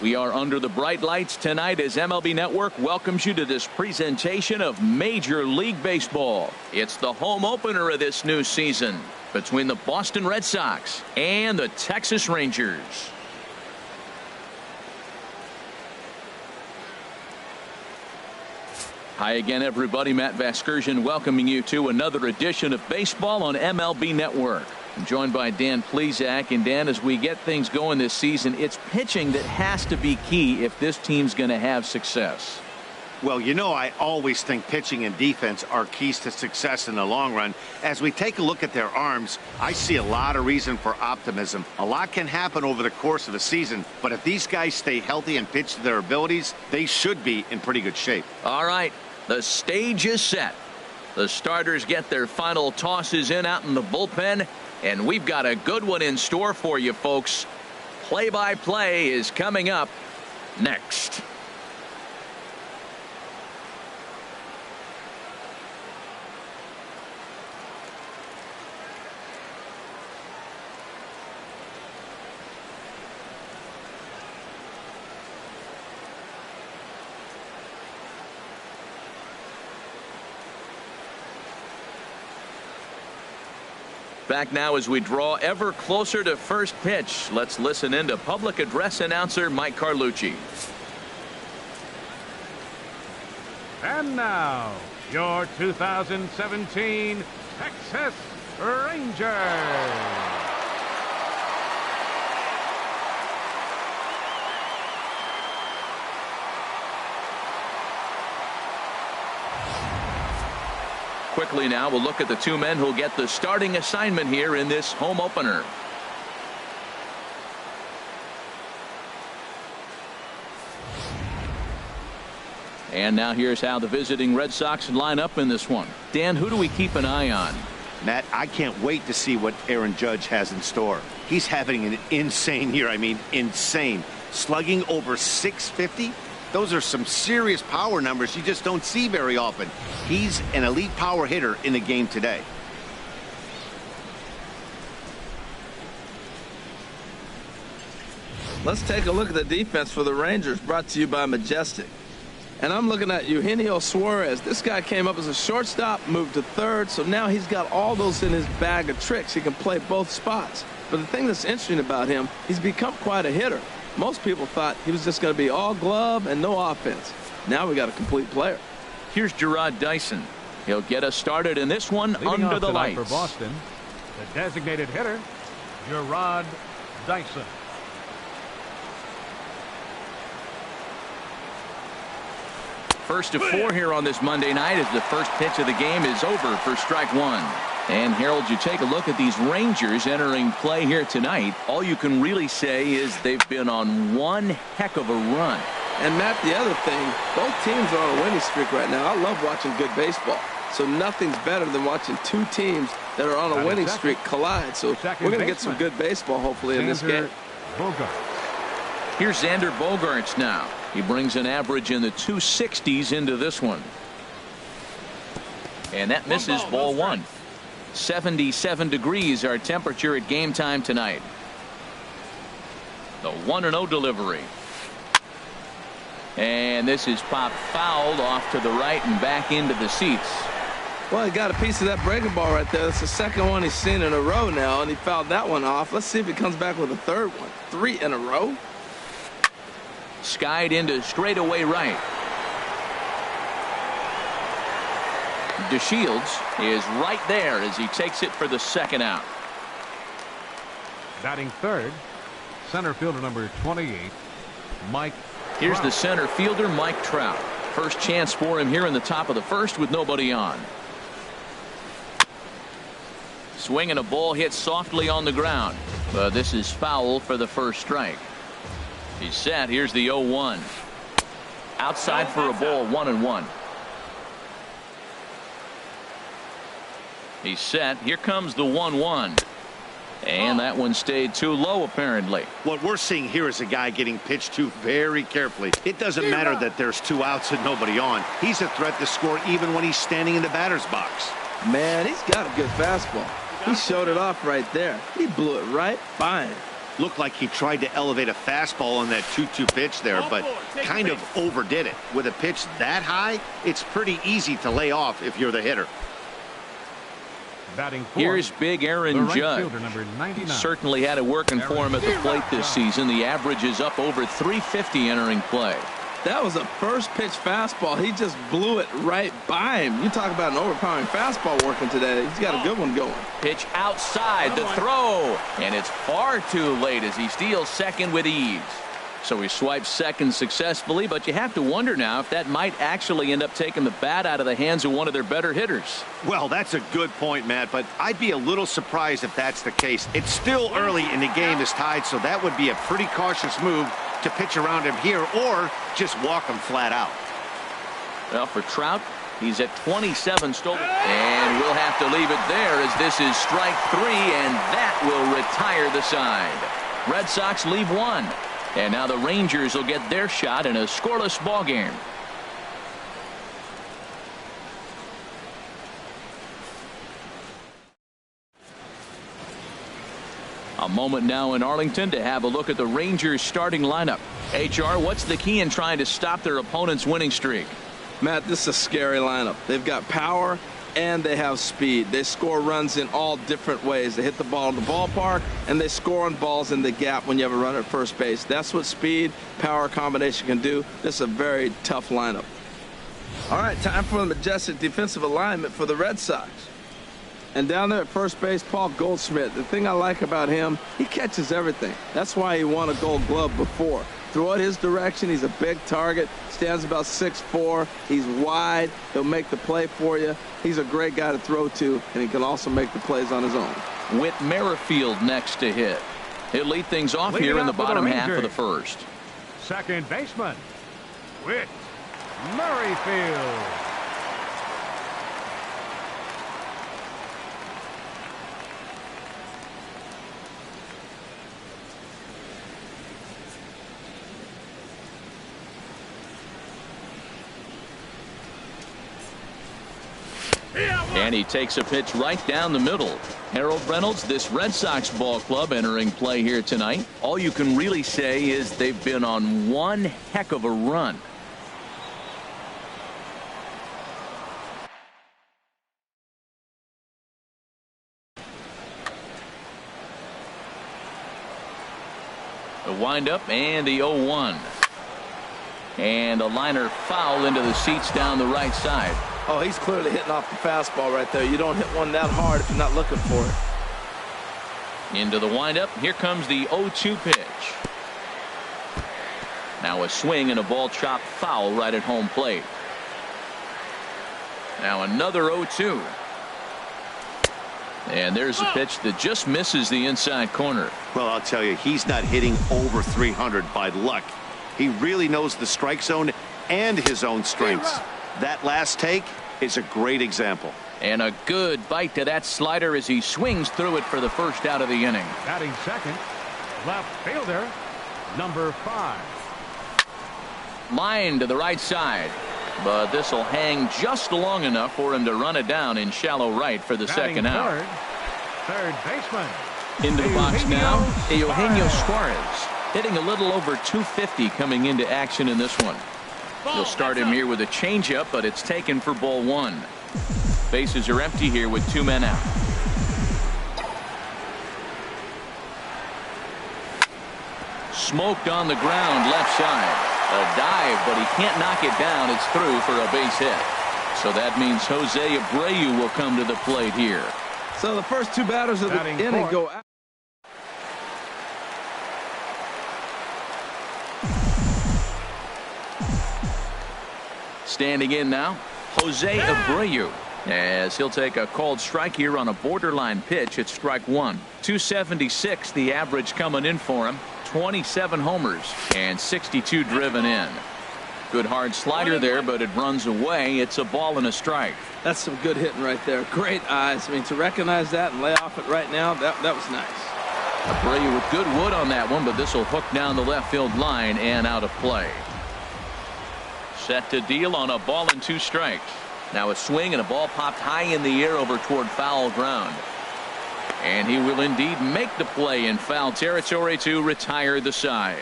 We are under the bright lights tonight as MLB Network welcomes you to this presentation of Major League Baseball. It's the home opener of this new season between the Boston Red Sox and the Texas Rangers. Hi again, everybody. Matt Vasgersian welcoming you to another edition of Baseball on MLB Network. I'm joined by Dan Plesac. And Dan, as we get things going this season, it's pitching that has to be key if this team's going to have success. Well, you know, I always think pitching and defense are keys to success in the long run. As we take a look at their arms, I see a lot of reason for optimism. A lot can happen over the course of a season, but if these guys stay healthy and pitch to their abilities, they should be in pretty good shape. All right, the stage is set. The starters get their final tosses in out in the bullpen, and we've got a good one in store for you, folks. Play-by-play is coming up next. Back now as we draw ever closer to first pitch. Let's listen in to public address announcer Mike Carlucci. And now, your 2017 Texas Rangers. Quickly now, we'll look at the two men who'll get the starting assignment here in this home opener. And now here's how the visiting Red Sox line up in this one. Dan, who do we keep an eye on? Matt, I can't wait to see what Aaron Judge has in store. He's having an insane year. I mean, insane. Slugging over .650. Those are some serious power numbers you just don't see very often. He's an elite power hitter in the game today. Let's take a look at the defense for the Rangers, brought to you by Majestic. And I'm looking at Eugenio Suarez. This guy came up as a shortstop, moved to third, so now he's got all those in his bag of tricks. He can play both spots. But the thing that's interesting about him, he's become quite a hitter. Most people thought he was just going to be all glove and no offense. Now we got a complete player. Here's Jarrod Dyson. He'll get us started in this one. Leading under the lights for Boston, the designated hitter, Jarrod Dyson. First of four here on this Monday night as the first pitch of the game is over for strike one. And Harold, you take a look at these Rangers entering play here tonight. All you can really say is they've been on one heck of a run. And Matt, the other thing, both teams are on a winning streak right now. I love watching good baseball. So nothing's better than watching two teams that are on a winning streak collide. So we're going to get some good baseball hopefully in this game. Here's Xander Bogaerts now. He brings an average in the 260s into this one. And that misses ball one. 77 degrees our temperature at game time tonight. The 1-0 delivery. And this is popped fouled off to the right and back into the seats. Well, he got a piece of that breaking ball right there. That's the second one he's seen in a row now, and he fouled that one off. Let's see if he comes back with a third one. 3 in a row. Skied into straightaway right. DeShields is right there as he takes it for the second out. Batting third, center fielder number 28, Mike. Here's Trout. the center fielder, Mike Trout. First chance for him here in the top of the first with nobody on. Swinging a ball hit softly on the ground. But this is foul for the first strike. He's set. Here's the 0-1. Outside for a ball, 1-1. He's set. Here comes the 1-1. And that one stayed too low, apparently. What we're seeing here is a guy getting pitched to very carefully. It doesn't matter that there's 2 outs and nobody on. He's a threat to score even when he's standing in the batter's box. Man, he's got a good fastball. He showed it off right there. He blew it right by him. Looked like he tried to elevate a fastball on that 2-2 pitch there, but kind of overdid it. With a pitch that high, it's pretty easy to lay off if you're the hitter. Batting fourth, here's big Aaron right Judge. fielder, number 99. Certainly had it working for him at the plate this season. The average is up over 350 entering play. That was a first pitch fastball. He just blew it right by him. You talk about an overpowering fastball working today. He's got a good one going. Pitch outside, the throw, and it's far too late as he steals second with ease. So he swipes second successfully, but you have to wonder now if that might actually end up taking the bat out of the hands of one of their better hitters. Well, that's a good point, Matt, but I'd be a little surprised if that's the case. It's still early and the game is tied, so that would be a pretty cautious move to pitch around him here or just walk him flat out. Well, for Trout, he's at 27 stolen. And we'll have to leave it there as this is strike 3, and that will retire the side. Red Sox leave one. And now the Rangers will get their shot in a scoreless ball game. A moment now in Arlington to have a look at the Rangers starting lineup. HR, what's the key in trying to stop their opponent's winning streak? Matt, this is a scary lineup. They've got power and they have speed. They score runs in all different ways. They hit the ball in the ballpark and they score on balls in the gap when you have a runner at first base. That's what speed, power combination can do. This is a very tough lineup. All right, time for the majestic defensive alignment for the Red Sox. And down there at first base, Paul Goldschmidt. The thing I like about him, he catches everything. That's why he won a Gold Glove before. Throw it his direction. He's a big target. Stands about 6'4". He's wide. He'll make the play for you. He's a great guy to throw to, and he can also make the plays on his own. Whit Merrifield next to hit. He'll lead things off here in the bottom half of the first. Second baseman, Whit Merrifield. And he takes a pitch right down the middle. Harold Reynolds, this Red Sox ball club entering play here tonight. All you can really say is they've been on one heck of a run. The windup and the 0-1. And a liner foul into the seats down the right side. Oh, he's clearly hitting off the fastball right there. You don't hit one that hard if you're not looking for it. Into the windup. Here comes the 0-2 pitch. Now a swing and a ball chopped foul right at home plate. Now another 0-2. And there's a pitch that just misses the inside corner. Well, I'll tell you, he's not hitting over 300 by luck. He really knows the strike zone and his own strengths. That last take is a great example. And a good bite to that slider as he swings through it for the first out of the inning. Batting second, left fielder, number 5. Line to the right side. But this will hang just long enough for him to run it down in shallow right for the second out. Third baseman. Into the box now, Eugenio Suarez. Hitting a little over 250 coming into action in this one. They'll start him here with a changeup, but it's taken for ball 1. Bases are empty here with 2 men out. Smoked on the ground left side. A dive, but he can't knock it down. It's through for a base hit. So that means Jose Abreu will come to the plate here. So the first 2 batters of the inning go out. Standing in now, Jose Abreu, as he'll take a called strike here on a borderline pitch at strike 1. 276 the average coming in for him. 27 homers and 62 driven in. Good hard slider there, but it runs away. It's a ball and a strike. That's some good hitting right there. Great eyes. I mean, to recognize that and lay off it right now, that was nice. Abreu with good wood on that one, but this will hook down the left field line and out of play. Set to deal on a ball and 2 strikes. Now a swing and a ball popped high in the air over toward foul ground. And he will indeed make the play in foul territory to retire the side.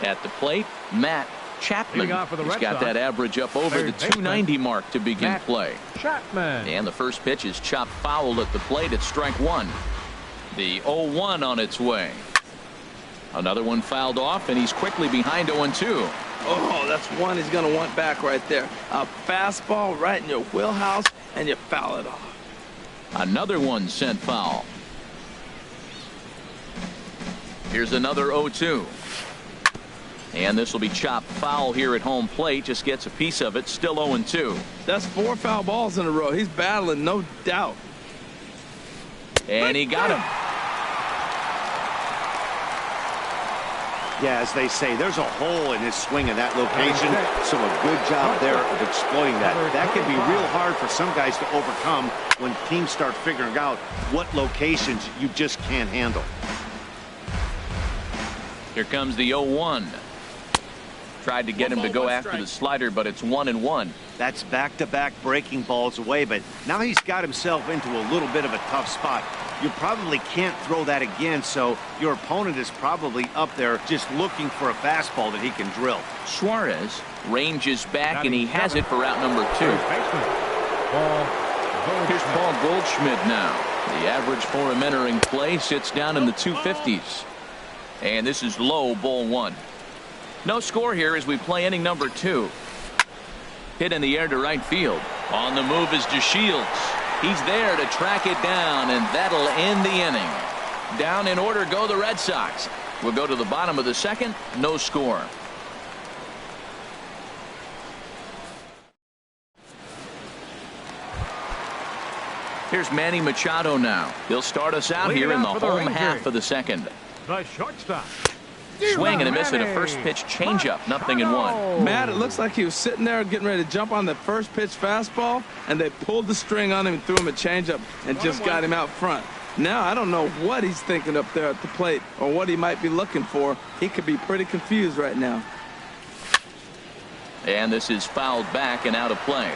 At the plate, Matt Chapman. He's got that average up over the 290 mark to begin play. Chapman. And the first pitch is chopped foul at the plate at strike one. The 0-1 on its way. Another one fouled off, and he's quickly behind 0-2. Oh, that's one he's going to want back right there. A fastball right in your wheelhouse, and you foul it off. Another one sent foul. Here's another 0-2. And this will be chopped foul here at home plate. Just gets a piece of it. Still 0-2. That's 4 foul balls in a row. He's battling, no doubt. And he got him. Yeah, as they say, there's a hole in his swing in that location, so a good job there of exploiting that. That can be real hard for some guys to overcome when teams start figuring out what locations you just can't handle. Here comes the 0-1. Tried to get him to go after the slider, but it's 1-1. That's back-to-back breaking balls away, but now he's got himself into a little bit of a tough spot. You probably can't throw that again, so your opponent is probably up there just looking for a fastball that he can drill. Suarez ranges back, and he has it for out number 2. Here's Paul Goldschmidt now. The average for him entering play sits down in the 250s. And this is low, ball 1. No score here as we play inning number 2. Hit in the air to right field. On the move is DeShields. He's there to track it down, and that'll end the inning. Down in order go the Red Sox. We'll go to the bottom of the second. No score. Here's Manny Machado now. He'll start us out here in the home half of the second. The shortstop. Swing and a miss at a first pitch changeup. 0-1. Matt, it looks like he was sitting there getting ready to jump on the first pitch fastball, and they pulled the string on him and threw him a changeup and just got him out front. Now I don't know what he's thinking up there at the plate or what he might be looking for. He could be pretty confused right now. And this is fouled back and out of play.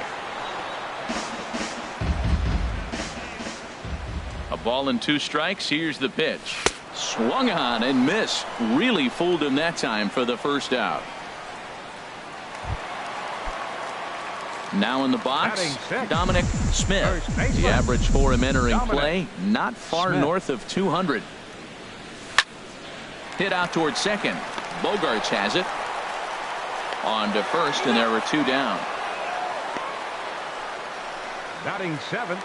A ball and 2 strikes. Here's the pitch. Swung on and missed. Really fooled him that time for the first out. Now in the box, Dominic Smith. The average for him entering play, not far north of 200. Hit out towards second. Bogarts has it. On to first, and there were 2 down. Batting 7th.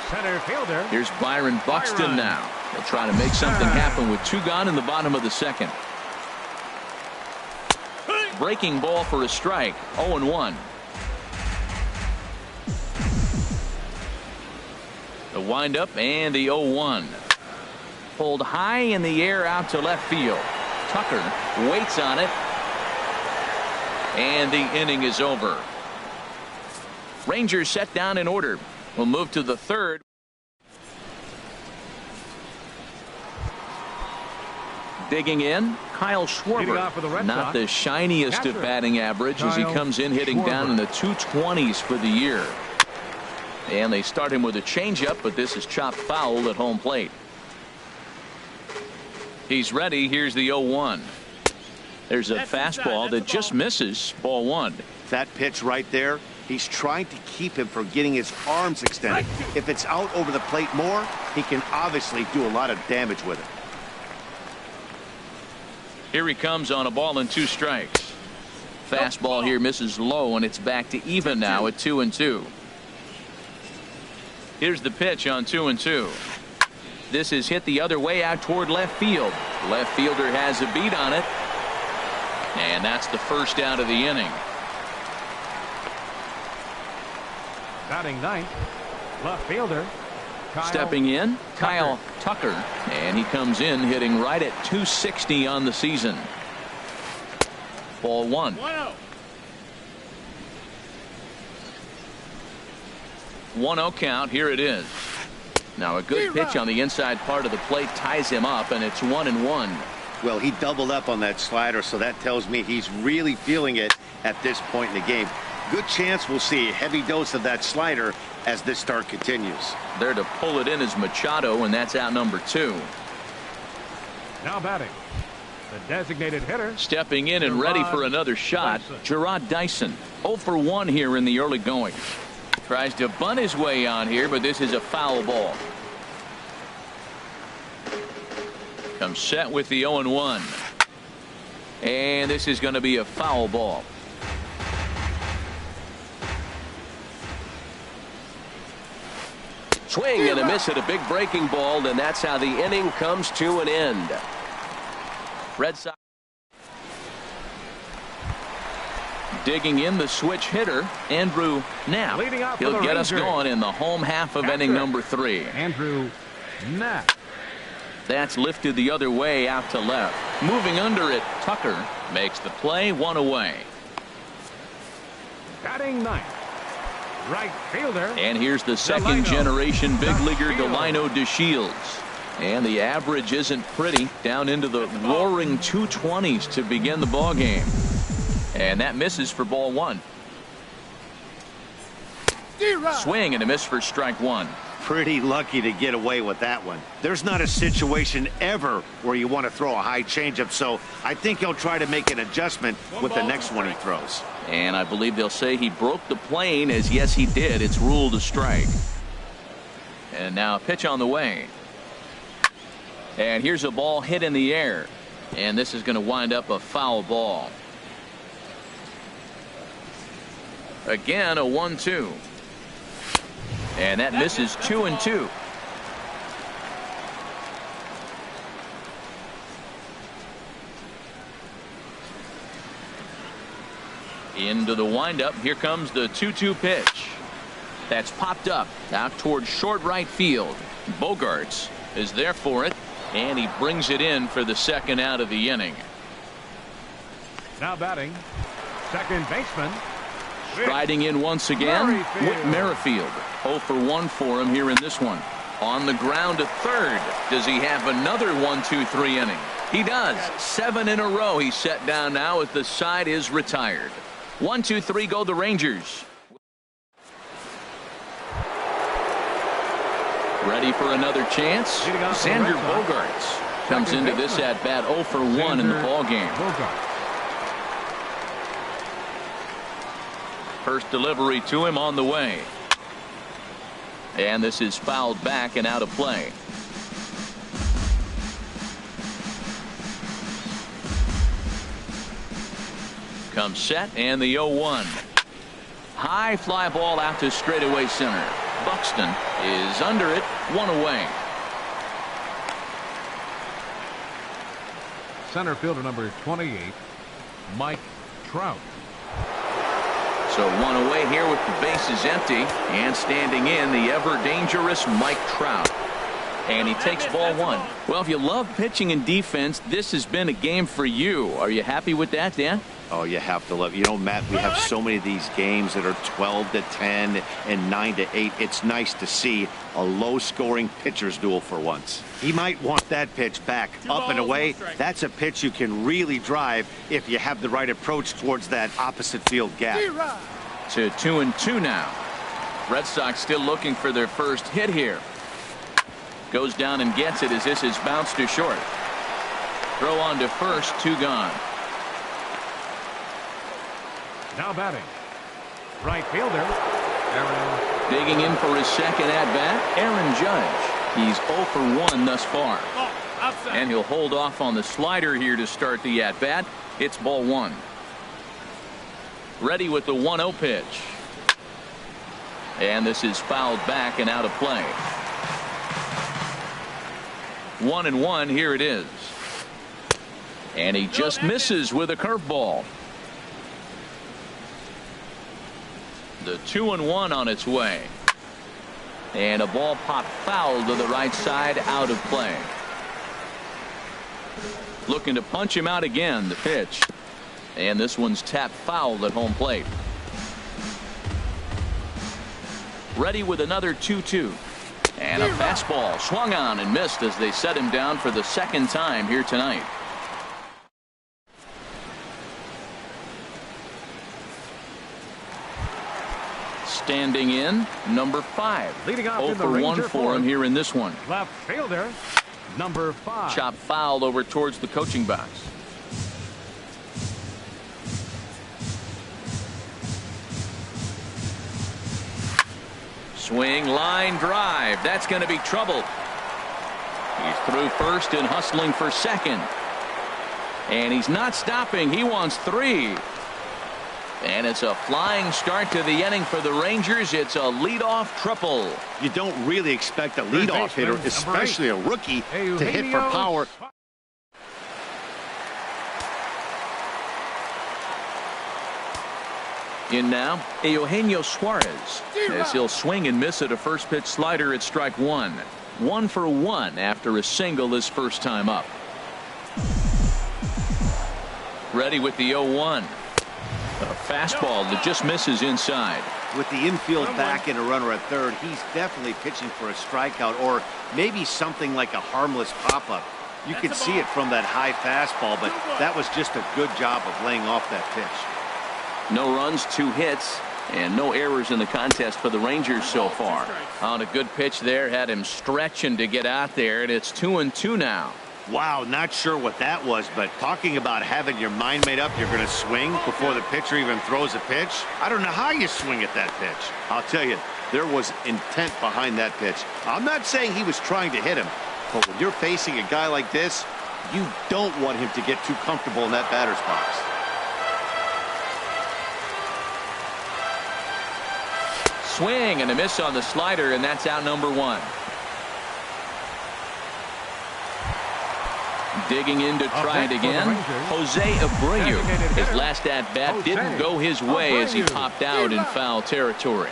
Center fielder. Here's Byron Buxton now. They'll try to make something happen with 2 gone in the bottom of the second. Breaking ball for a strike. 0-1. The windup and the 0-1. Pulled high in the air out to left field. Tucker waits on it. And the inning is over. Rangers set down in order. We'll move to the third. Digging in, Kyle Schwarber. Not the shiniest of batting average as he comes in hitting down in the 220s for the year. And they start him with a changeup, but this is chopped foul at home plate. He's ready. Here's the 0-1. There's a fastball that just misses. Ball 1. That pitch right there, he's trying to keep him from getting his arms extended. If it's out over the plate more, he can obviously do a lot of damage with it. Here he comes on a ball and 2 strikes. Fastball here misses low, and it's back to even now at 2-2. Here's the pitch on 2-2. This is hit the other way out toward left field. Left fielder has a beat on it. And that's the first out of the inning. Batting 9th. Left fielder. Stepping in, Kyle Tucker. And he comes in hitting right at 260 on the season. Ball 1. 1-0 count. Here it is. Now a good pitch on the inside part of the plate ties him up, and it's 1-1. Well, he doubled up on that slider, so that tells me he's really feeling it at this point in the game. Good chance we'll see a heavy dose of that slider as this start continues. There to pull it in is Machado, and that's out number 2. Now batting, the designated hitter. Stepping in and ready for another shot, Jarrod Dyson. 0 for 1 here in the early going. Tries to bunt his way on here, but this is a foul ball. Comes set with the 0-1. And this is going to be a foul ball. Swing and a miss at a big breaking ball, and that's how the inning comes to an end. Red Sox digging in the switch hitter, Andrew Knapp. He'll get us going in the home half of inning number 3. Andrew Knapp. That's lifted the other way out to left. Moving under it, Tucker makes the play, 1 away. Batting ninth, right fielder. And here's the second generation big leaguer, Delino DeShields. And the average isn't pretty, down into the roaring 220s to begin the ball game. And that misses for ball 1. Swing and a miss for strike 1. Pretty lucky to get away with that one. There's not a situation ever where you want to throw a high changeup, so I think he'll try to make an adjustment with the next one he throws. And I believe they'll say he broke the plane, as yes he did. It's ruled a strike. And now a pitch on the way. And here's a ball hit in the air. And this is going to wind up a foul ball. Again, a 1-2. And that misses 2-2. Into the windup. Here comes the 2-2 pitch. That's popped up out towards short right field. Bogaerts is there for it, and he brings it in for the second out of the inning. Now batting, second baseman. Striding in once again, Whit Merrifield. 0 for 1 for him here in this one. On the ground to third. Does he have another 1-2-3 inning? He does. 7 in a row he's set down now as the side is retired. 1-2-3 go the Rangers. Ready for another chance. Xander Bogaerts comes into this at bat 0 for 1 in the ball game. First delivery to him on the way. And this is fouled back and out of play. Comes set and the 0-1. High fly ball out to straightaway center. Buxton is under it, 1 away. Center fielder number 28, Mike Trout. So 1 away here with the bases empty, and standing in the ever dangerous Mike Trout. And he takes ball 1. Well, if you love pitching and defense, this has been a game for you. Are you happy with that, Dan? Oh, you have to love. You know, Matt, we have so many of these games that are 12-10 and 9-8. It's nice to see a low-scoring pitcher's duel for once. He might want that pitch back up and away. That's a pitch you can really drive if you have the right approach towards that opposite field gap. To 2-2 now. Red Sox still looking for their first hit here. Goes down and gets it as this is bounced to short. Throw on to first, 2 gone. Now batting, right fielder, Aaron. Digging in for his second at-bat, Aaron Judge. He's 0 for 1 thus far. And he'll hold off on the slider here to start the at-bat. It's ball 1. Ready with the 1-0 pitch. And this is fouled back and out of play. 1-1, here it is. And he just misses with a curveball. The 2-1 on its way. And a ball popped foul to the right side, out of play. Looking to punch him out again, the pitch. And this one's tapped foul at home plate. Ready with another 2-2. And a fastball swung on and missed as they set him down for the second time here tonight. Standing in, number 5. Leading off 0 in the for 1 Ranger for him here in this one. Left fielder, number 5. Chop fouled over towards the coaching box. Swing, line drive. That's going to be trouble. He's through first and hustling for second. And he's not stopping. He wants 3. And it's a flying start to the inning for the Rangers. It's a leadoff triple. You don't really expect a leadoff hitter, especially a rookie, to hit for power. In now, Eugenio Suarez, as he'll swing and miss at a first pitch slider at strike 1. 1 for 1 after a single his first time up. Ready with the 0-1. A fastball that just misses inside. With the infield back and a runner at third, he's definitely pitching for a strikeout or maybe something like a harmless pop-up. You could see it from that high fastball, but that was just a good job of laying off that pitch. No runs, 2 hits, and no errors in the contest for the Rangers so far. On a good pitch there, had him stretching to get out there, and it's 2-2 now. Wow, not sure what that was, but talking about having your mind made up, you're going to swing before the pitcher even throws a pitch. I don't know how you swing at that pitch. I'll tell you, there was intent behind that pitch. I'm not saying he was trying to hit him, but when you're facing a guy like this, you don't want him to get too comfortable in that batter's box. Swing and a miss on the slider, and that's out number 1. Digging in to try it again. Jose Abreu. His last at-bat didn't go his way as he popped out in foul territory.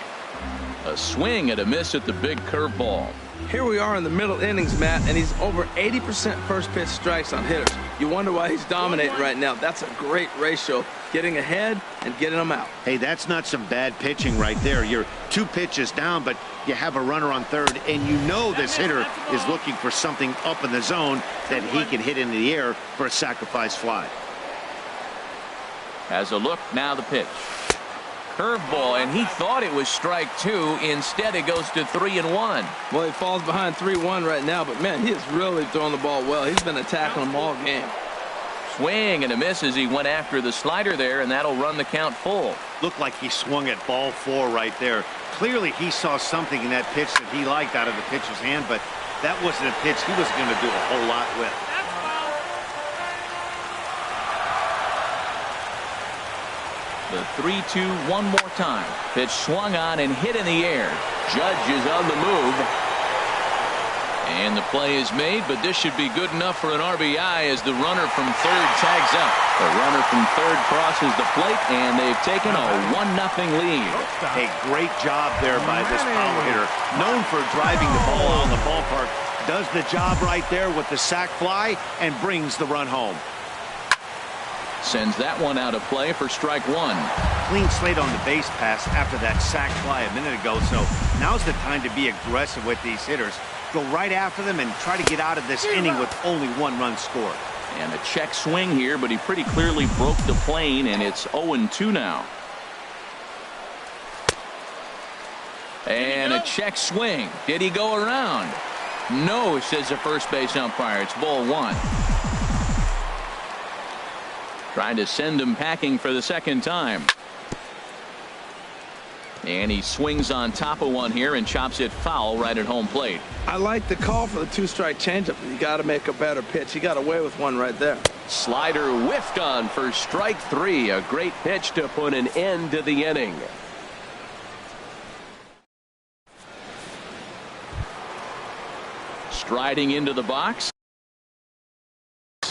A swing and a miss at the big curveball. Here we are in the middle innings, Matt, and he's over 80% first pitch strikes on hitters. You wonder why he's dominating right now. That's a great ratio, getting ahead and getting them out. Hey, that's not some bad pitching right there. You're 2 pitches down, but you have a runner on third, and you know this hitter is looking for something up in the zone that he can hit into the air for a sacrifice fly. Has a look, now the pitch. Curveball, and he thought it was strike 2. Instead, it goes to 3-1. Well, he falls behind 3-1 right now, but man, he is really throwing the ball well. He's been attacking them all game. Swing and a miss as he went after the slider there, and that'll run the count full. Looked like he swung at ball 4 right there. Clearly, he saw something in that pitch that he liked out of the pitcher's hand, but that wasn't a pitch he was going to do a whole lot with. The 3-2 one more time. Pitch swung on and hit in the air. Judge is on the move. And the play is made, but this should be good enough for an RBI as the runner from third tags up. The runner from third crosses the plate, and they've taken a 1-0 lead. A great job there by this power hitter. Known for driving the ball out of the ballpark. Does the job right there with the sac fly and brings the run home. Sends that one out of play for strike 1. Clean slate on the base pass after that sac fly a minute ago, so now's the time to be aggressive with these hitters. Go right after them and try to get out of this inning with only 1 run scored. And a check swing here, but he pretty clearly broke the plane, and it's 0-2 now. And a check swing. Did he go around? No, says the first base umpire. It's ball 1. Trying to send him packing for the second time. And he swings on top of one here and chops it foul right at home plate. I like the call for the 2-strike changeup. You got to make a better pitch. He got away with one right there. Slider whiffed on for strike 3. A great pitch to put an end to the inning. Striding into the box.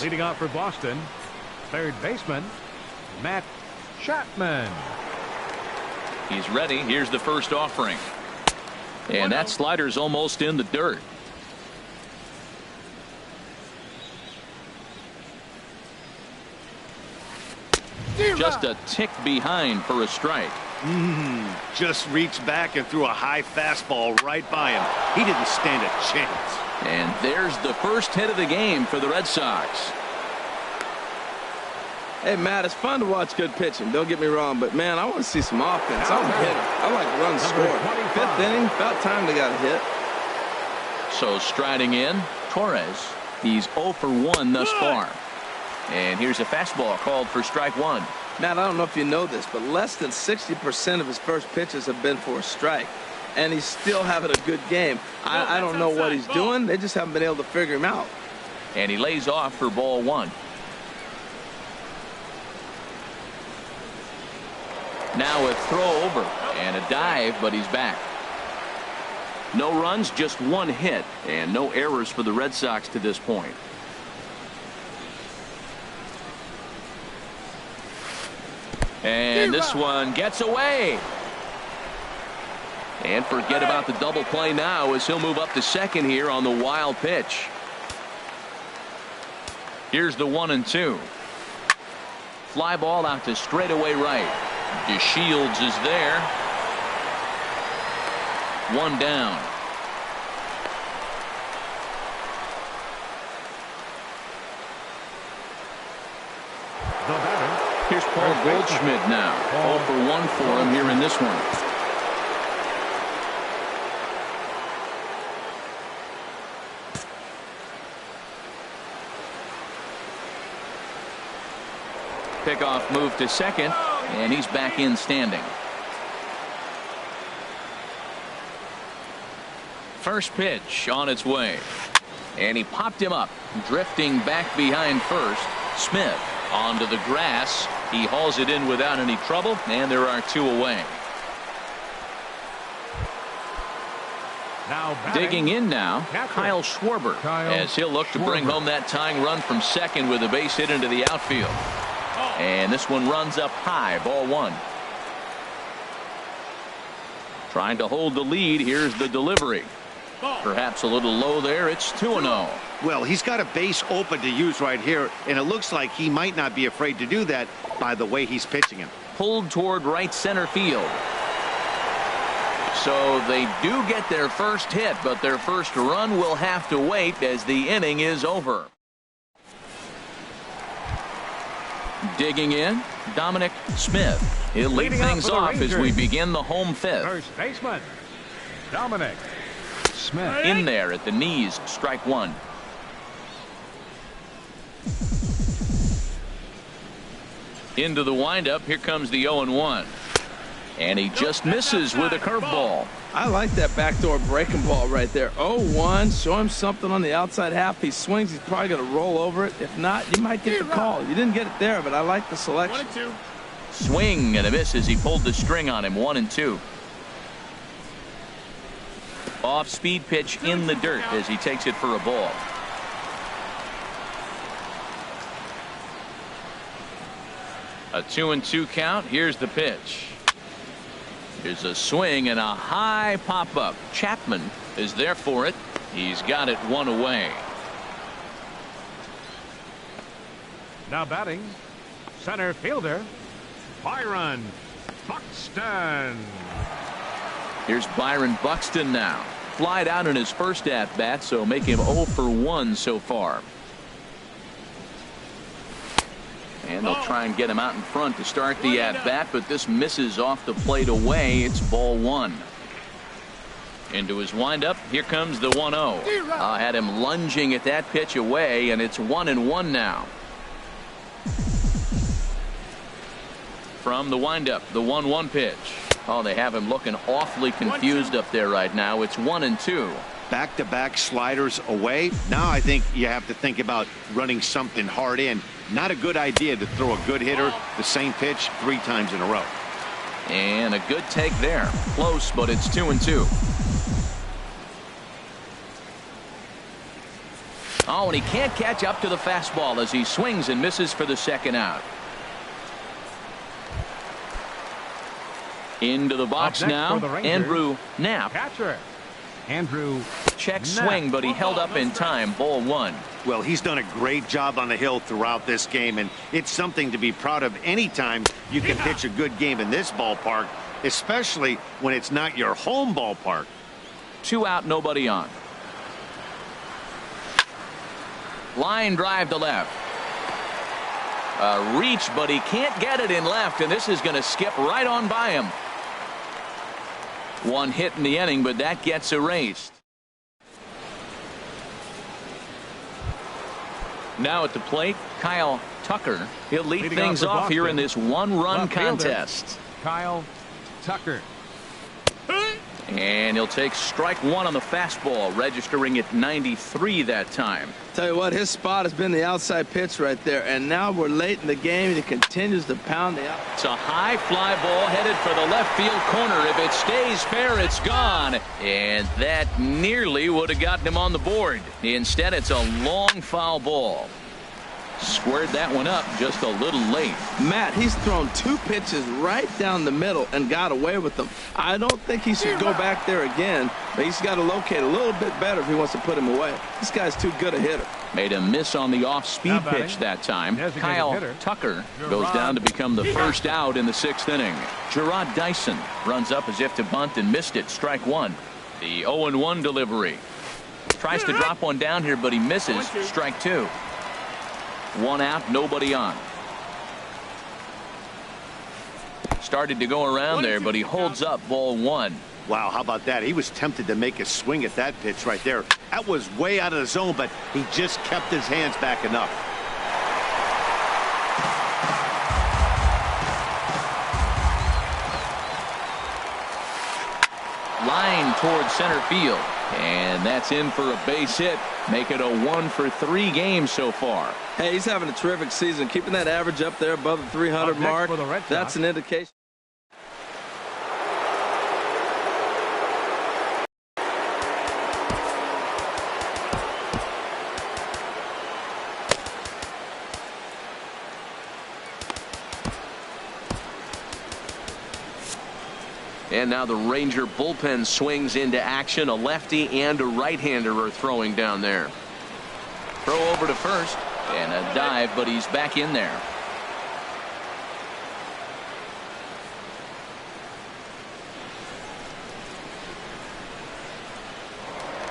Leading off for Boston, third baseman, Matt Chapman. He's ready. Here's the first offering. And that slider's almost in the dirt. Just a tick behind for a strike. Just reached back and threw a high fastball right by him. He didn't stand a chance. And there's the first hit of the game for the Red Sox. Hey, Matt, it's fun to watch good pitching. Don't get me wrong, but, man, I want to see some offense. I'm a hitter. I like runs scored. 5th inning, about time they got a hit. So striding in, Torres. He's 0 for 1 thus far. And here's a fastball called for strike one. Matt, I don't know if you know this, but less than 60% of his first pitches have been for a strike. And he's still having a good game. I don't know what he's doing. They just haven't been able to figure him out. And he lays off for ball one. Now a throw over and a dive, but he's back. No runs, just 1 hit, and no errors for the Red Sox to this point. And this one gets away. And forget about the double play now as he'll move up to second here on the wild pitch. Here's the 1-2. Fly ball out to straightaway right. DeShields is there. 1 down. The batter. Here's Paul Goldschmidt now. 0 for 1 for him here in this one. Pickoff move to second, and he's back in standing. First pitch on its way, and he popped him up, drifting back behind first. Smith onto the grass. He hauls it in without any trouble, and there are 2 away. Now digging in now, Kyle Schwarber, as he'll look to bring home that tying run from second with a base hit into the outfield. And this one runs up high, ball 1. Trying to hold the lead. Here's the delivery. Perhaps a little low there. It's 2-0. Well, he's got a base open to use right here, and it looks like he might not be afraid to do that by the way he's pitching him. Pulled toward right center field. So they do get their first hit, but their first run will have to wait as the inning is over. Digging in, Dominic Smith. He'll lead things off as we begin the home 5th. First baseman, Dominic Smith. In there at the knees, strike 1. Into the windup, here comes the 0-1. And he just misses with a curveball. I like that backdoor breaking ball right there. 0-1. Show him something on the outside half. He swings. He's probably going to roll over it. If not, you might get the call. You didn't get it there, but I like the selection. 1-2. Swing and a miss as he pulled the string on him. 1-2. Off speed pitch in the dirt as he takes it for a ball. A 2-2 count. Here's the pitch. Here's a swing and a high pop up. Chapman is there for it. He's got it 1 away. Now batting, center fielder, Byron Buxton. Here's Byron Buxton now. Flied out in his first at bat, so make him 0 for 1 so far. And they'll try and get him out in front to start the at bat, but this misses off the plate away. It's ball 1. Into his windup. Here comes the 1-0. Had him lunging at that pitch away, and it's 1-1 now. From the windup, the 1-1 pitch. Oh, they have him looking awfully confused up there right now. It's 1-2. Back-to-back sliders away. Now I think you have to think about running something hard in. Not a good idea to throw a good hitter the same pitch 3 times in a row. And a good take there. Close, but it's 2-2. Oh, and he can't catch up to the fastball as he swings and misses for the second out. Into the box now, Andrew Knapp. Catcher, Andrew. Check swing, but he held up in time. Ball 1. Well, he's done a great job on the hill throughout this game, and it's something to be proud of anytime you can pitch a good game in this ballpark, especially when it's not your home ballpark. 2 out, nobody on. Line drive to left. A reach, but he can't get it in left, and this is going to skip right on by him. One hit in the inning, but that gets erased. Now at the plate, Kyle Tucker. He'll lead things off here in this one-run contest. Kyle Tucker. And he'll take strike one on the fastball, registering at 93 that time. Tell you what, his spot has been the outside pitch right there, and now we're late in the game, and he continues to pound the out. It's a high fly ball headed for the left field corner. If it stays fair, it's gone. And that nearly would have gotten him on the board. Instead, it's a long foul ball. Squared that one up just a little late. Matt, he's thrown 2 pitches right down the middle and got away with them. I don't think he should go back there again, but he's got to locate a little bit better if he wants to put him away. This guy's too good a hitter. Made a miss on the off-speed pitch that time. Kyle Tucker goes down to become the first out in the 6th inning. Gerard Dyson runs up as if to bunt and missed it. Strike one. The 0-1 delivery. Tries to drop one down here, but he misses. Strike two. One out, nobody on. Started to go around there, but he holds up ball one. Wow, how about that? He was tempted to make a swing at that pitch right there. That was way out of the zone, but he just kept his hands back enough. Line towards center field. And that's in for a base hit. Make it a 1-for-3 game so far. Hey, he's having a terrific season. Keeping that average up there above the 300 mark. That's an indication. And now the Ranger bullpen swings into action. A lefty and a right-hander are throwing down there. Throw over to first and a dive, but he's back in there.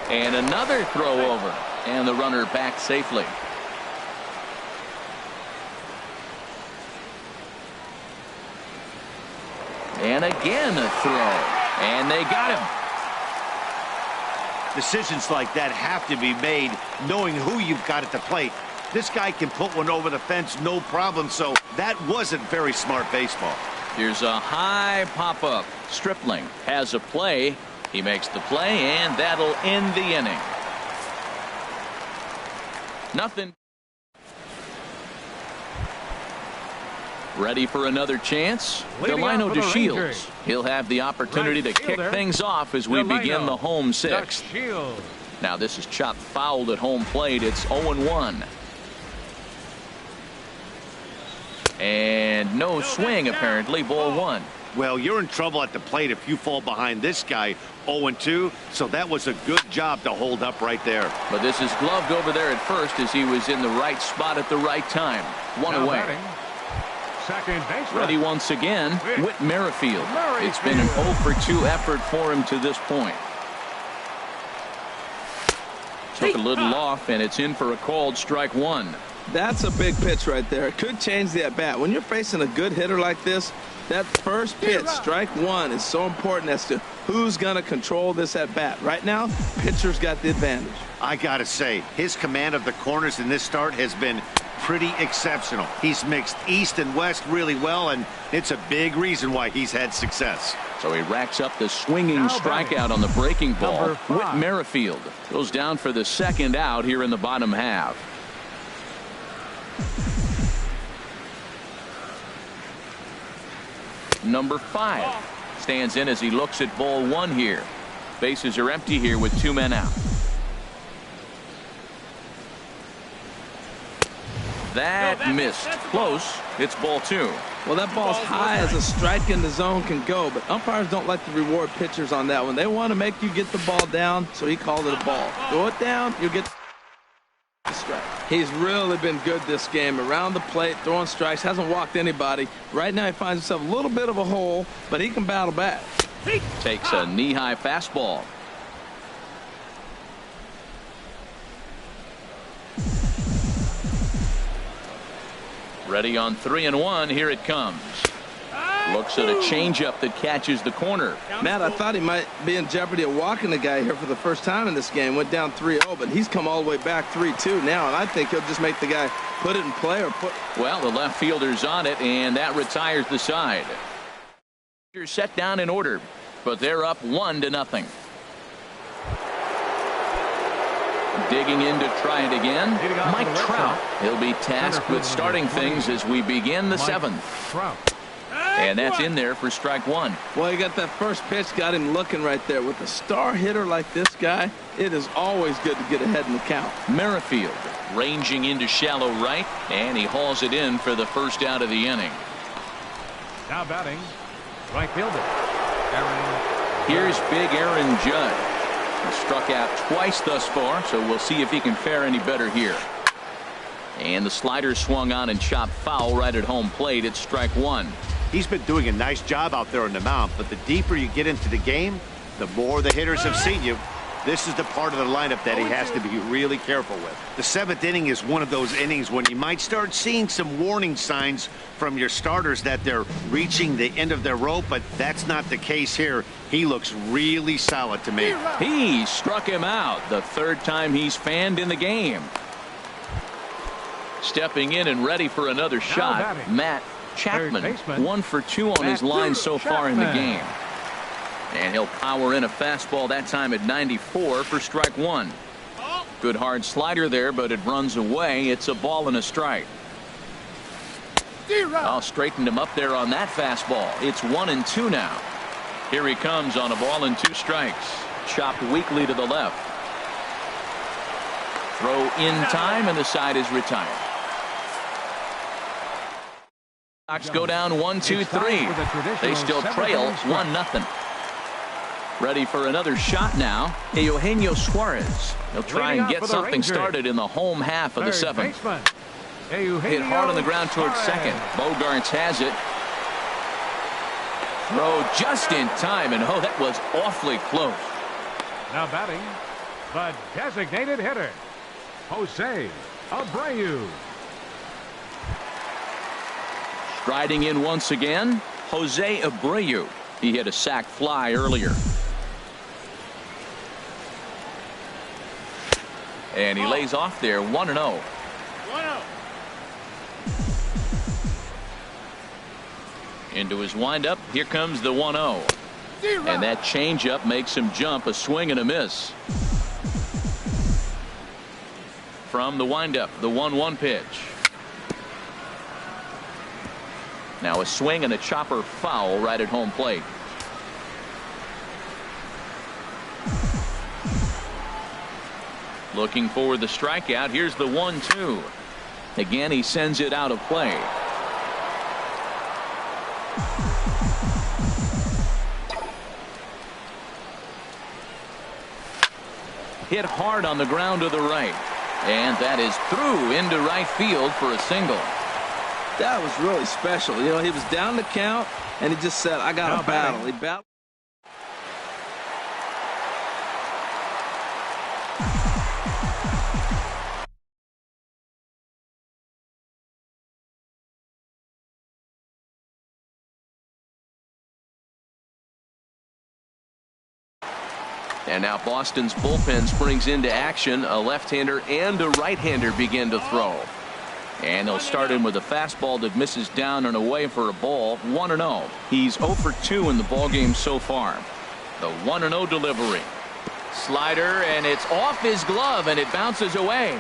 And another throw over, and the runner back safely. And again a throw, and they got him. Decisions like that have to be made knowing who you've got at the plate. This guy can put one over the fence no problem, so that wasn't very smart baseball. Here's a high pop-up. Stripling has a play. He makes the play, and that'll end the inning. Nothing. Ready for another chance? Delino DeShields. He'll have the opportunity to kick things off as we begin the home 6th. Now this is chopped fouled at home plate. It's 0-1. And no swing apparently. Ball one. Well, you're in trouble at the plate if you fall behind this guy 0-2, so that was a good job to hold up right there. But this is gloved over there at first as he was in the right spot at the right time. One away. Second base. Ready once again, Whit Merrifield. It's been an 0-for-2 effort for him to this point. Took a little off, and it's in for a called strike one. That's a big pitch right there. It could change the at-bat. When you're facing a good hitter like this, that first pitch, strike one, is so important as to who's going to control this at-bat. Right now, pitcher's got the advantage. I got to say, his command of the corners in this start has been pretty exceptional. He's mixed east and west really well, and it's a big reason why he's had success. So he racks up the swinging strikeout on the breaking ball. Whit Merrifield goes down for the second out here in the bottom half. Number 5 stands in as he looks at ball one here. Bases are empty here with 2 men out. That missed. Close. It's ball 2. Well, that ball's high as a strike in the zone can go, but umpires don't like to reward pitchers on that one. They want to make you get the ball down, so he called it a ball. Throw it down, you'll get the strike. He's really been good this game. Around the plate, throwing strikes, hasn't walked anybody. Right now he finds himself a little bit of a hole, but he can battle back. Takes a knee-high fastball. Ready on 3-1. Here it comes. Looks at a changeup that catches the corner. Matt, I thought he might be in jeopardy of walking the guy here for the first time in this game. Went down 3-0, but he's come all the way back 3-2 now, and I think he'll just make the guy put it in play or put. Well, the left fielder's on it, and that retires the side. You're set down in order, but they're up 1-0. Digging in to try it again, Mike Trout. He'll be tasked with starting things as we begin the 7th. And that's in there for strike 1. Well, he got that first pitch, got him looking right there. With a star hitter like this guy, it is always good to get ahead in the count. Merrifield ranging into shallow right, and he hauls it in for the first out of the inning. Now batting, right fielder, Aaron. Here's big Aaron Judge. He struck out twice thus far, so we'll see if he can fare any better here. And the slider swung on and chopped foul right at home plate. It's strike 1. He's been doing a nice job out there on the mound, but the deeper you get into the game, the more the hitters have seen you. This is the part of the lineup that he has to be really careful with. The 7th inning is one of those innings when you might start seeing some warning signs from your starters that they're reaching the end of their rope, but that's not the case here. He looks really solid to me. He struck him out the 3rd time he's fanned in the game. Stepping in and ready for another shot, Matt Chapman, 1 for 2 on his line so far in the game. And he'll power in a fastball that time at 94 for strike 1. Good hard slider there, but it runs away. It's a ball and a strike. I'll straighten him up there on that fastball. It's 1-2 now. Here he comes on a ball and 2 strikes. Chopped weakly to the left. Throw in time, and the side is retired. Sox go down 1-2-3. They still trail 1-0. Ready for another shot now. Eugenio Suarez. He'll try and get something started in the home half of the 7th. Hit hard on the ground towards second. Bogaerts has it. Throw just in time, and oh, that was awfully close. Now batting, the designated hitter, Jose Abreu. Striding in once again, Jose Abreu. He hit a sac fly earlier. And he lays off there, 1-0. Into his windup, here comes the 1-0. And that changeup makes him jump, a swing and a miss. From the windup, the 1-1 pitch. Now a swing and a chopper foul right at home plate. Looking for the strikeout. Here's the 1-2. Again, he sends it out of play. Hit hard on the ground to the right. And that is through into right field for a single. That was really special. You know, he was down the count, and he just said, I got to battle. He battled. And now Boston's bullpen springs into action. A left-hander and a right-hander begin to throw. And they'll start him with a fastball that misses down and away for a ball. 1-0. He's 0 for 2 in the ballgame so far. The 1-0 delivery. Slider, and it's off his glove, and it bounces away.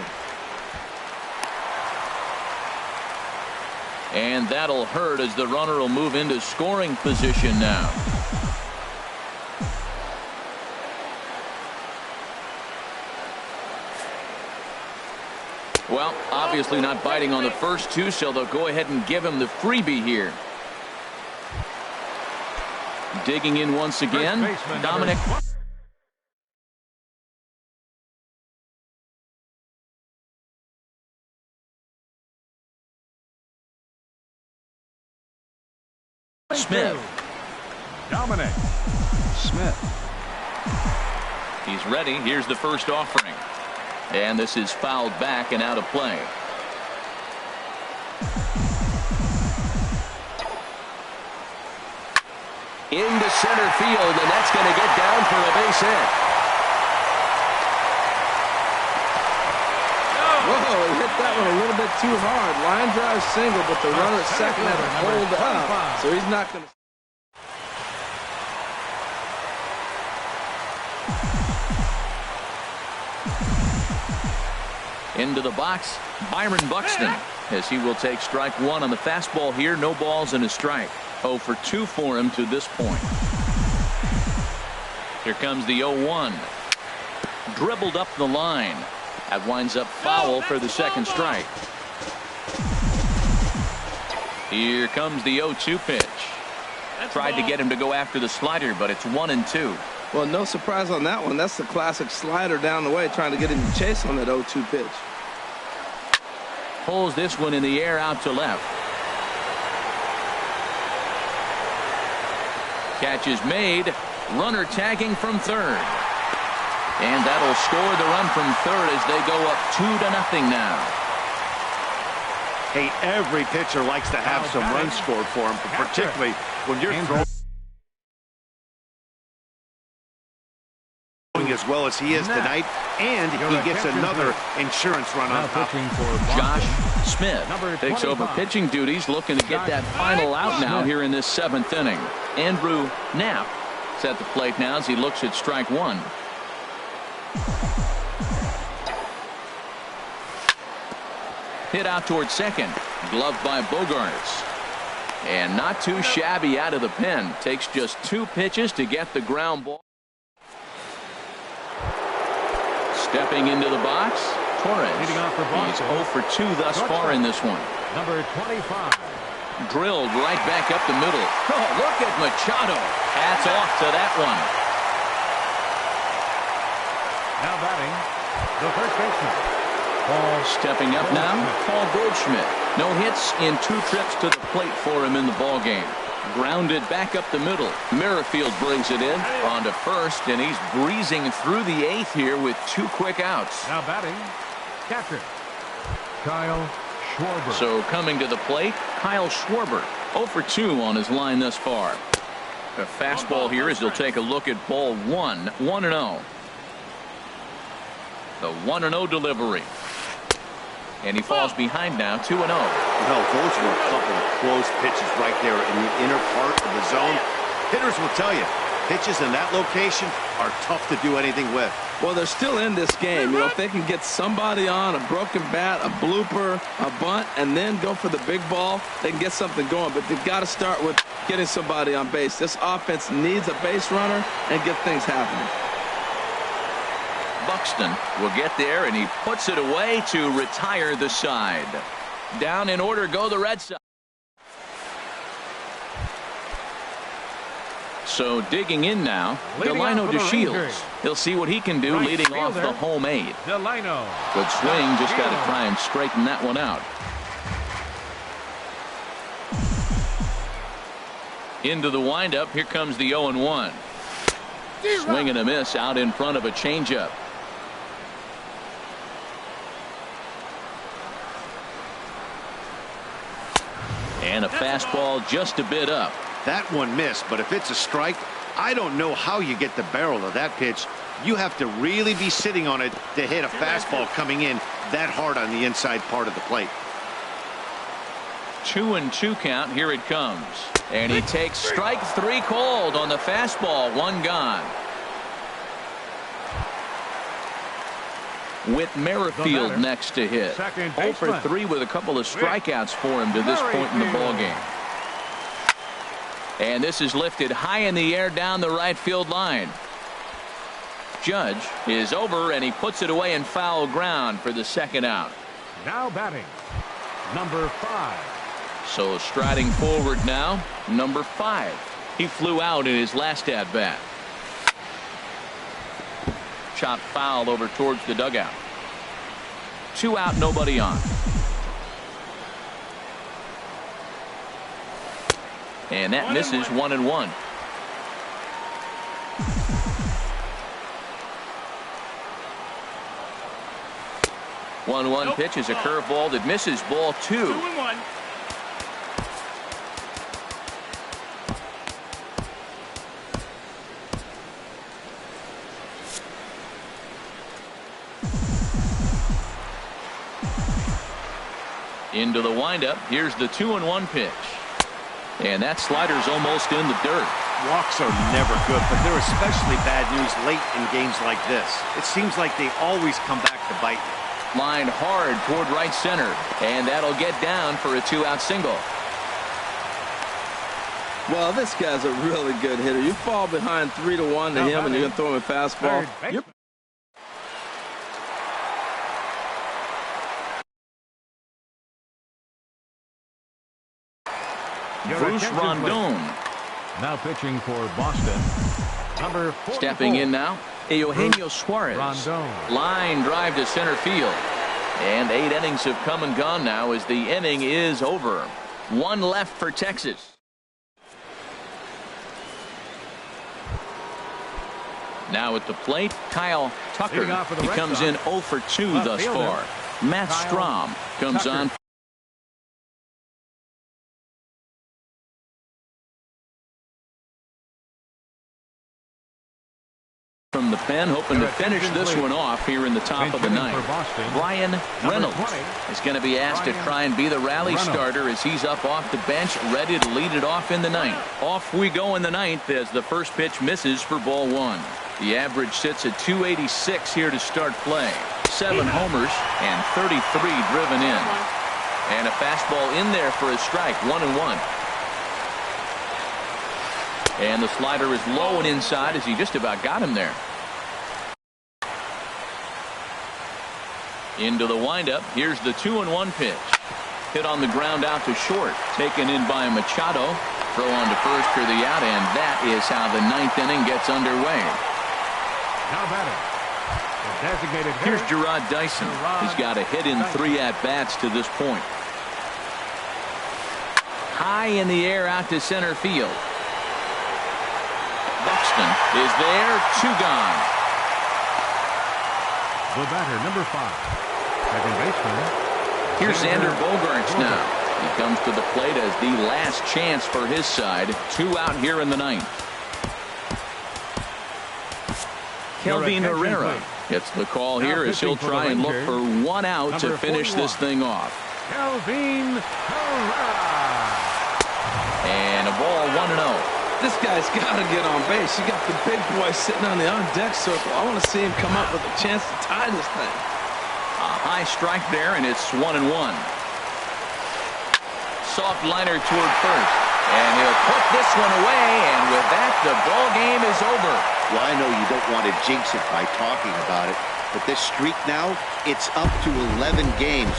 And that'll hurt as the runner will move into scoring position now. Well, obviously not biting on the first 2, so they'll go ahead and give him the freebie here. Digging in once again, Dominic. Smith. Dominic Smith. He's ready. Here's the first offering. And this is fouled back and out of play. into center field, and that's going to get down for a base hit. Whoa, he hit that one a little bit too hard. Line drive single, but the runner at second had to hold up, so he's not going to. Into the box, Byron Buxton, as he will take strike one on the fastball here. No balls and a strike. 0 for 2 for him to this point. Here comes the 0-1. Dribbled up the line. That winds up foul for the second strike. Here comes the 0-2 pitch. Tried to get him to go after the slider, but it's 1-2. Well, no surprise on that one. That's the classic slider down the way, trying to get him to chase on that 0-2 pitch. Pulls this one in the air out to left. Catch is made. Runner tagging from third. And that'll score the run from third as they go up 2-0 now. Hey, every pitcher likes to have some runs scored for him, particularly when you're throwing as well as he is tonight, and he gets another insurance run on top. Josh Smith takes over pitching duties, looking to get that final out now here in this 7th inning. Andrew Knapp is at the plate now as he looks at strike one. Hit out towards second. Gloved by Bogaerts. And not too shabby out of the pen. Takes just 2 pitches to get the ground ball. Stepping into the box, Torres. He's 0 for 2 thus far in this one. Number 25. Drilled right back up the middle. Oh, look at Machado. Hats off to that one. Now batting, the first baseman. Stepping up now, Paul Goldschmidt. No hits in 2 trips to the plate for him in the ballgame. Grounded back up the middle. Merrifield brings it in on to first, and he's breezing through the 8th here with 2 quick outs. Now batting, catcher, Kyle Schwarber. So coming to the plate, Kyle Schwarber. 0 for 2 on his line thus far. A fastball here as he'll take a look at ball 1, 1-0. The 1-0 delivery. And he falls behind now, 2-0. No, those were a couple of close pitches right there in the inner part of the zone. Hitters will tell you, pitches in that location are tough to do anything with. Well, they're still in this game. You know, if they can get somebody on, a broken bat, a blooper, a bunt, and then go for the big ball, they can get something going. But they've got to start with getting somebody on base. This offense needs a base runner and get things happening. Buxton will get there, and he puts it away to retire the side. Down in order go the Red Sox. So digging in now, Delino DeShields. He'll see what he can do leading off the home 8. Delino. Good swing, just got to try and straighten that one out. Into the windup, here comes the 0-1. Swing and a miss out in front of a changeup. And a fastball just a bit up. That one missed, but if it's a strike, I don't know how you get the barrel of that pitch. You have to really be sitting on it to hit a fastball coming in that hard on the inside part of the plate. 2-2 count. Here it comes. And he takes strike 3 called on the fastball. 1 gone. With Merrifield next to hit. 0 for 3 with a couple of strikeouts for him to this point in the ballgame. And this is lifted high in the air down the right field line. Judge is over, and he puts it away in foul ground for the second out. Now batting, number 5. So striding forward now, number 5. He flew out in his last at-bat. Shot foul over towards the dugout. 2 out, nobody on. And that misses 1-1. One pitch is a curveball that misses ball 2. 2-1. Into the windup. Here's the 2-1 pitch. And that slider's almost in the dirt. Walks are never good, but they're especially bad news late in games like this. It seems like they always come back to bite you. Lined hard toward right center. And that'll get down for a 2-out single. Well, this guy's a really good hitter. You fall behind 3-1 to him, and you're going to throw him a fastball. Bruce Rondon. Now pitching for Boston. Number 44. Stepping in now, Eugenio Suarez. Rondon. Line drive to center field. And 8 innings have come and gone now as the inning is over. 1 left for Texas. Now at the plate, Kyle Tucker. He comes in 0 for 2 thus far. Matt Strahm comes on. From the pen, hoping to finish this one off here in the top of the ninth. Bryan Reynolds is going to be asked to try and be the rally starter as he's up off the bench, ready to lead it off in the ninth. Off we go in the ninth as the first pitch misses for ball 1. The average sits at 286 here to start play. 7 homers and 33 driven in. And a fastball in there for a strike, 1-1. And the slider is low and inside as he just about got him there. Into the windup. Here's the 2-1 pitch. Hit on the ground out to short. Taken in by Machado. Throw on to first for the out, and that is how the 9th inning gets underway. Now batting. The designated hitter. Here's Gerard Dyson. He's got a hit in 3 at-bats to this point. High in the air out to center field. Buxton is there, 2 gone. The batter, number 5. Second baseman. Here's Xander Bogaerts now. He comes to the plate as the last chance for his side. 2 out here in the 9th. Kelvin Herrera gets the call here as he'll try and look for 1 out to finish this thing off. Kelvin Herrera. And a ball, 1-0. This guy's got to get on base. You got the big boy sitting on the on-deck circle. I want to see him come up with a chance to tie this thing. A high strike there, and it's 1-1. Soft liner toward first. And he'll put this one away, and with that, the ball game is over. Well, I know you don't want to jinx it by talking about it, but this streak now, it's up to 11 games.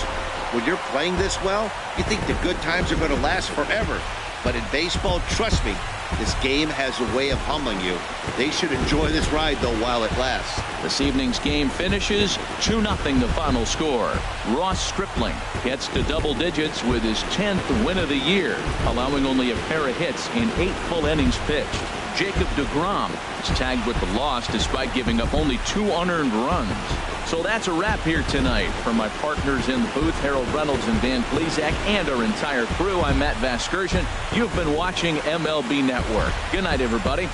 When you're playing this well, you think the good times are going to last forever. But in baseball, trust me, this game has a way of humbling you. They should enjoy this ride, though, while it lasts. This evening's game finishes 2-0 the final score. Ross Stripling gets to double digits with his 10th win of the year, allowing only a pair of hits in 8 full innings pitched. Jacob deGrom is tagged with the loss despite giving up only 2 unearned runs. So that's a wrap here tonight. From my partners in the booth, Harold Reynolds and Dan Plesac, and our entire crew, I'm Matt Vasgersian. You've been watching MLB Network. Good night, everybody.